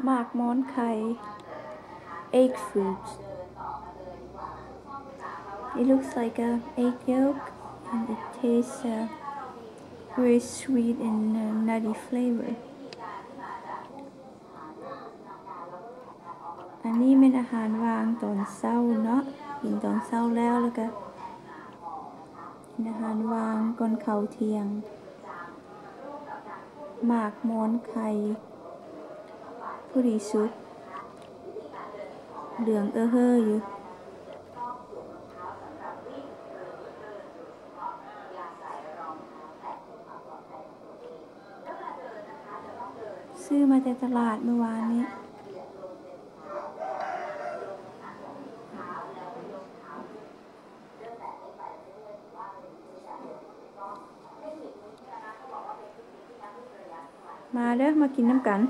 หมากม้อนไข่ egg fruit. It looks like a egg yolk and it tastes very sweet and nutty flavor. อันนี้เป็นอาหารวางตอนเช้าเนาะกินตอนเช้าแล้วก็กินอาหารวางก่อนเข้าเที่ยงหมากม้อนไข่ผู้ดีสุดเหลืองเฮ้ออยู่ซื้อมาจากตลาดเมื่อวานนี้มาเด้อมากินน้ำกัน